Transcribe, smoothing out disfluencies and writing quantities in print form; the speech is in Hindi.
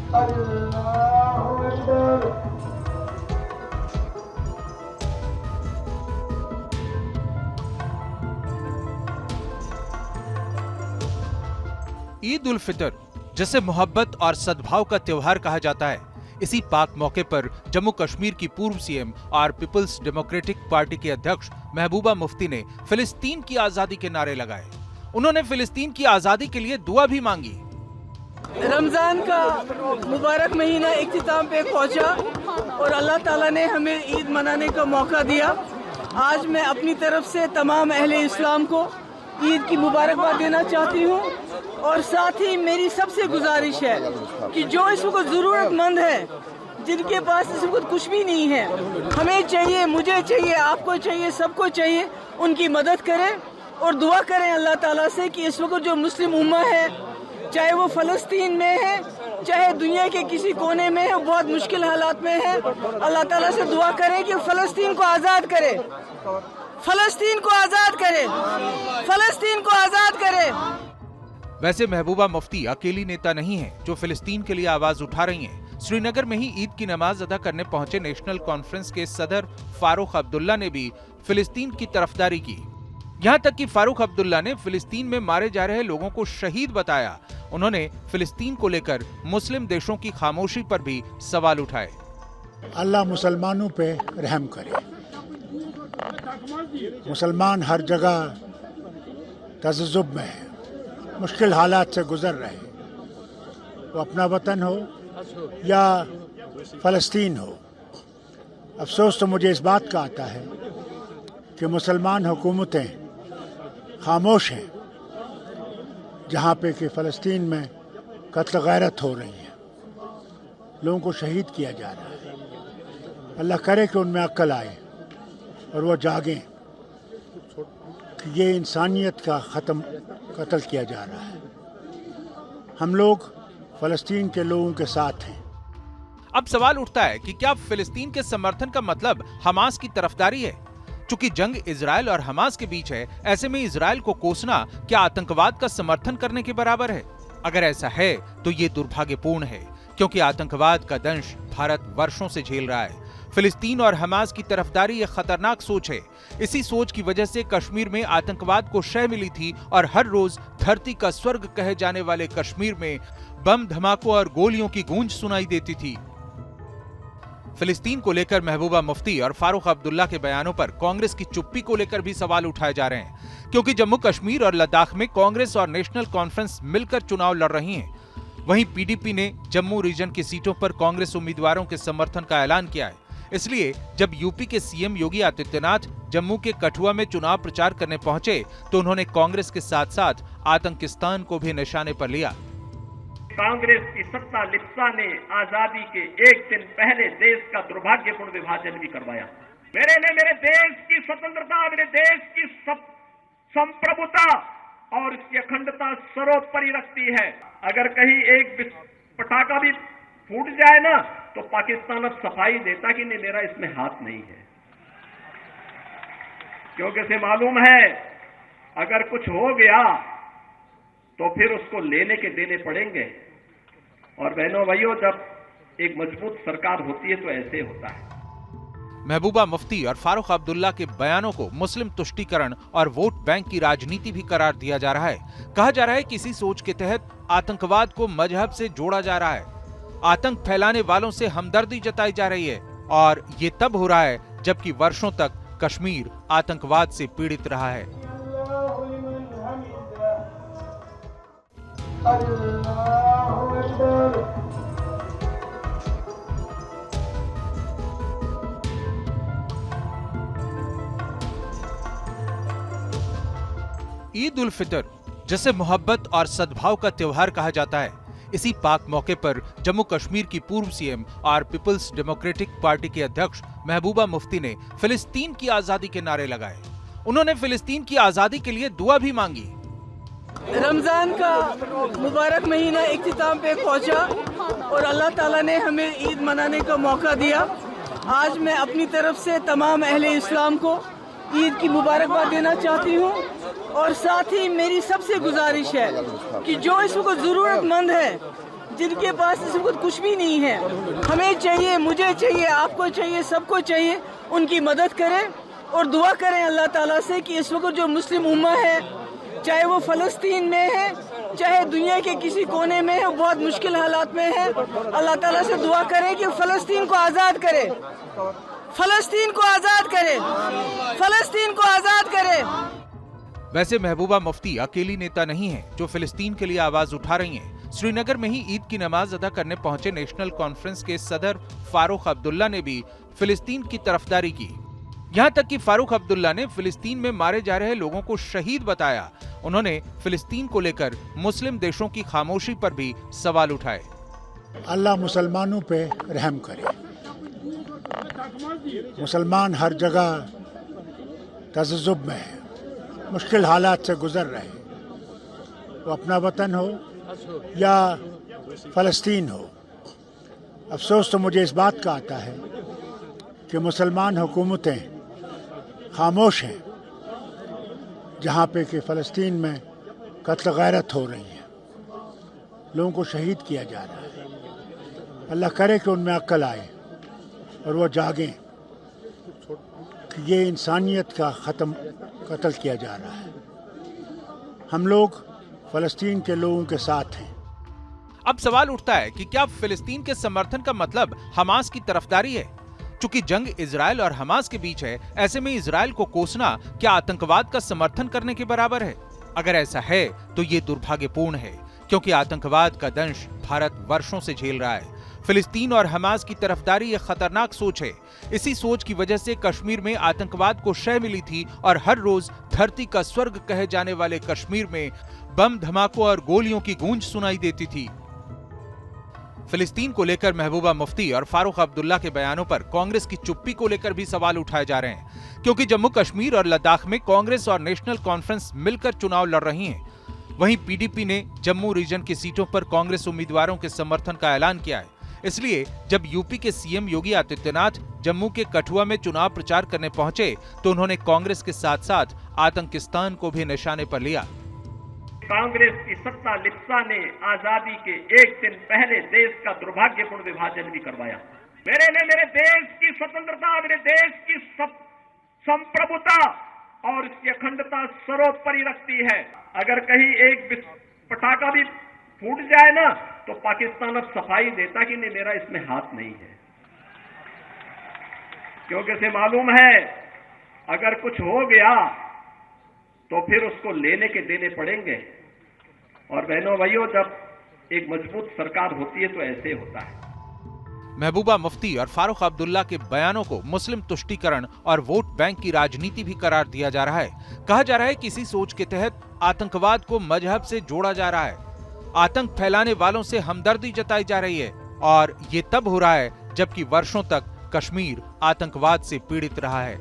ईद उल फितर, जिसे मोहब्बत और सद्भाव का त्योहार कहा जाता है, इसी पाक मौके पर जम्मू कश्मीर की पूर्व सीएम और पीपल्स डेमोक्रेटिक पार्टी के अध्यक्ष महबूबा मुफ्ती ने फिलिस्तीन की आजादी के नारे लगाए। उन्होंने फिलिस्तीन की आजादी के लिए दुआ भी मांगी। रमजान का मुबारक महीना इख्तिताम पे पहुंचा और अल्लाह ताला ने हमें ईद मनाने का मौका दिया। आज मैं अपनी तरफ से तमाम अहले इस्लाम को ईद की मुबारकबाद देना चाहती हूँ और साथ ही मेरी सबसे गुजारिश है कि जो इस वक्त जरूरतमंद है, जिनके पास इस वक्त कुछ भी नहीं है, हमें चाहिए, मुझे चाहिए, आपको चाहिए, सबको चाहिए, उनकी मदद करें और दुआ करें अल्लाह ताला से कि इस वक्त जो मुस्लिम उम्मा है, चाहे वो फलस्तीन में है, चाहे दुनिया के किसी कोने में है, बहुत मुश्किल हालात में है, अल्लाह ताला से दुआ करें कि फलस्तीन को आज़ाद करे, फलस्तीन को आज़ाद करे, फलस्तीन को आज़ाद करे। वैसे महबूबा मुफ्ती अकेली नेता नहीं है जो फिलिस्तीन के लिए आवाज उठा रही हैं। श्रीनगर में ही ईद की नमाज अदा करने पहुंचे नेशनल कॉन्फ्रेंस के सदर फारूक अब्दुल्ला ने भी फिलिस्तीन की तरफदारी की। यहाँ तक कि फारूक अब्दुल्ला ने फिलिस्तीन में मारे जा रहे लोगों को शहीद बताया। उन्होंने फिलिस्तीन को लेकर मुस्लिम देशों की खामोशी पर भी सवाल उठाए। अल्लाह मुसलमानों पे रहम करे। मुसलमान हर जगह तज़्ज़ुब में है, मुश्किल हालात से गुजर रहे, वो अपना वतन हो या फ़लस्तीन हो। अफसोस तो मुझे इस बात का आता है कि मुसलमान हुकूमतें खामोश हैं जहाँ पे कि फ़लस्तीन में कत्ल गैरत हो रही है, लोगों को शहीद किया जा रहा है। अल्लाह करे कि उनमें अक्ल आए और वो जागें कि ये इंसानियत का कत्ल किया जा रहा है। हम लोग फ़लस्तीन के लोगों के साथ हैं। अब सवाल उठता है कि क्या फिलिस्तीन के समर्थन का मतलब हमास की तरफदारी है? चूंकि जंग इजराइल और हमास के बीच है, ऐसे में इजराइल को कोसना क्या आतंकवाद का समर्थन करने के बराबर है? अगर ऐसा है तो ये दुर्भाग्यपूर्ण है, क्योंकि आतंकवाद का दंश भारत वर्षों से झेल रहा है। फिलिस्तीन और हमास की तरफदारी एक खतरनाक सोच है। इसी सोच की वजह से कश्मीर में आतंकवाद को शह मिली थी और हर रोज धरती का स्वर्ग कहे जाने वाले कश्मीर में बम धमाकों और गोलियों की गूंज सुनाई देती थी। फिलिस्तीन को लेकर महबूबा मुफ्ती और फारूक अब्दुल्ला के बयानों पर कांग्रेस की चुप्पी को लेकर भी सवाल उठाए जा रहे हैं, क्योंकि जम्मू कश्मीर और लद्दाख में कांग्रेस और नेशनल कॉन्फ्रेंस मिलकर चुनाव लड़ रही हैं। वहीं पीडीपी ने जम्मू रीजन की सीटों पर कांग्रेस उम्मीदवारों के समर्थन का ऐलान किया है। इसलिए जब यूपी के सीएम योगी आदित्यनाथ जम्मू के कठुआ में चुनाव प्रचार करने पहुंचे तो उन्होंने कांग्रेस के साथ साथ आतंकिस्तान को भी निशाने पर लिया। कांग्रेस की सत्ता लिप्सा ने आजादी के एक दिन पहले देश का दुर्भाग्यपूर्ण विभाजन भी करवाया। मेरे देश की स्वतंत्रता, मेरे देश की संप्रभुता और इसकी अखंडता सर्वोपरि रखती है। अगर कहीं एक पटाखा भी फूट जाए ना तो पाकिस्तान अब सफाई देता कि नहीं, मेरा इसमें हाथ नहीं है, क्योंकि इसे मालूम है अगर कुछ हो गया तो फिर उसको लेने के देने पड़ेंगे। और बहनों भाइयों, जब एक मजबूत सरकार होती है तो ऐसे होता है। महबूबा मुफ्ती और फारूक अब्दुल्ला के बयानों को मुस्लिम तुष्टीकरण और वोट बैंक की राजनीति भी करार दिया जा रहा है। कहा जा रहा है कि इसी सोच के तहत आतंकवाद को मजहब से जोड़ा जा रहा है। आतंक फैलाने वालों से हमदर्दी जताई जा रही है और ये तब हो रहा है जबकि वर्षों तक कश्मीर आतंकवाद से पीड़ित रहा है। ईद उल फितर, जिसे मोहब्बत और सद्भाव का त्योहार कहा जाता है, इसी पाक मौके पर जम्मू कश्मीर की पूर्व सीएम और पीपल्स डेमोक्रेटिक पार्टी के अध्यक्ष महबूबा मुफ्ती ने फिलिस्तीन की आजादी के नारे लगाए। उन्होंने फिलिस्तीन की आजादी के लिए दुआ भी मांगी। रमजान का मुबारक महीना इख्तिताम पे पहुंचा और अल्लाह ताला ने हमें ईद मनाने का मौका दिया। आज मैं अपनी तरफ से तमाम अहले इस्लाम को ईद की मुबारकबाद देना चाहती हूँ और साथ ही मेरी सबसे गुजारिश है कि जो इस वक्त जरूरतमंद है, जिनके पास इस वक्त कुछ भी नहीं है। हमें चाहिए, मुझे चाहिए, आपको चाहिए, सबको चाहिए, उनकी मदद करें और दुआ करें अल्लाह ताला से कि इस वक्त जो मुस्लिम उम्मा है, चाहे वो फ़लस्तीन में है, चाहे दुनिया के किसी कोने में है, वो बहुत मुश्किल हालात में है। अल्लाह ताला से दुआ करें कि फ़लस्तीन को आज़ाद करे, फ़लस्तीन को आज़ाद करे, फ़लस्तीन को आज़ाद करे। वैसे महबूबा मुफ्ती अकेली नेता नहीं है जो फिलिस्तीन के लिए आवाज उठा रही हैं। श्रीनगर में ही ईद की नमाज अदा करने पहुंचे नेशनल कॉन्फ्रेंस के सदर फारूक अब्दुल्ला ने भी फिलिस्तीन की तरफदारी की। यहाँ तक कि फारूक अब्दुल्ला ने फिलिस्तीन में मारे जा रहे लोगों को शहीद बताया। उन्होंने फिलिस्तीन को लेकर मुस्लिम देशों की खामोशी पर भी सवाल उठाए। अल्लाह मुसलमानों पे रहम करे। मुसलमान हर जगह तज़्ज़ुब में है, मुश्किल हालात से गुजर रहे, वो अपना वतन हो या फ़लस्तीन हो। अफसोस तो मुझे इस बात का आता है कि मुसलमान हुकूमतें खामोश हैं जहाँ पे कि फ़लस्तीन में कत्ल गैरत हो रही है, लोगों को शहीद किया जा रहा है। अल्लाह करे कि उनमें अक्ल आए और वो जागें कि ये इंसानियत का कत्ल किया जा रहा है। हम लोग फ़लस्तीन के लोगों के साथ हैं। अब सवाल उठता है कि क्या फिलिस्तीन के समर्थन का मतलब हमास की तरफदारी है? चूंकि जंग इजराइल और हमास के बीच है, ऐसे में इजराइल को कोसना क्या आतंकवाद का समर्थन करने के बराबर है? अगर ऐसा है तो ये दुर्भाग्यपूर्ण है, क्योंकि आतंकवाद का दंश भारत वर्षों से झेल रहा है। फिलिस्तीन और हमास की तरफदारी एक खतरनाक सोच है। इसी सोच की वजह से कश्मीर में आतंकवाद को शय मिली थी और हर रोज धरती का स्वर्ग कहे जाने वाले कश्मीर में बम धमाकों और गोलियों की गूंज सुनाई देती थी। फिलिस्तीन को लेकर महबूबा मुफ्ती और फारूक अब्दुल्ला के बयानों पर कांग्रेस की चुप्पी को लेकर भी सवाल उठाए जा रहे हैं, क्योंकि जम्मू कश्मीर और लद्दाख में कांग्रेस और नेशनल कॉन्फ्रेंस मिलकर चुनाव लड़ रही हैं। वहीं पीडीपी ने जम्मू रीजन की सीटों पर कांग्रेस उम्मीदवारों के समर्थन का ऐलान किया है। इसलिए जब यूपी के सीएम योगी आदित्यनाथ जम्मू के कठुआ में चुनाव प्रचार करने पहुंचे तो उन्होंने कांग्रेस के साथ साथ आतंकिस्तान को भी निशाने पर लिया। कांग्रेस की सत्ता लिप्सा ने आजादी के एक दिन पहले देश का दुर्भाग्यपूर्ण विभाजन भी करवाया। मेरे देश की स्वतंत्रता, मेरे देश की संप्रभुता और इसकी अखंडता सर्वोपरि रखती है। अगर कहीं एक पटाखा भी फूट जाए ना तो पाकिस्तान अब सफाई देता कि नहीं, मेरा इसमें हाथ नहीं है, क्योंकि इसे मालूम है अगर कुछ हो गया तो फिर उसको लेने के देने पड़ेंगे। और बहनों भाइयों, जब एक मजबूत सरकार होती है तो ऐसे होता है। महबूबा मुफ्ती और फारूक अब्दुल्ला के बयानों को मुस्लिम तुष्टीकरण और वोट बैंक की राजनीति भी करार दिया जा रहा है। कहा जा रहा है कि इसी सोच के तहत आतंकवाद को मजहब से जोड़ा जा रहा है। आतंक फैलाने वालों से हमदर्दी जताई जा रही है और ये तब हो रहा है जबकि वर्षों तक कश्मीर आतंकवाद से पीड़ित रहा है।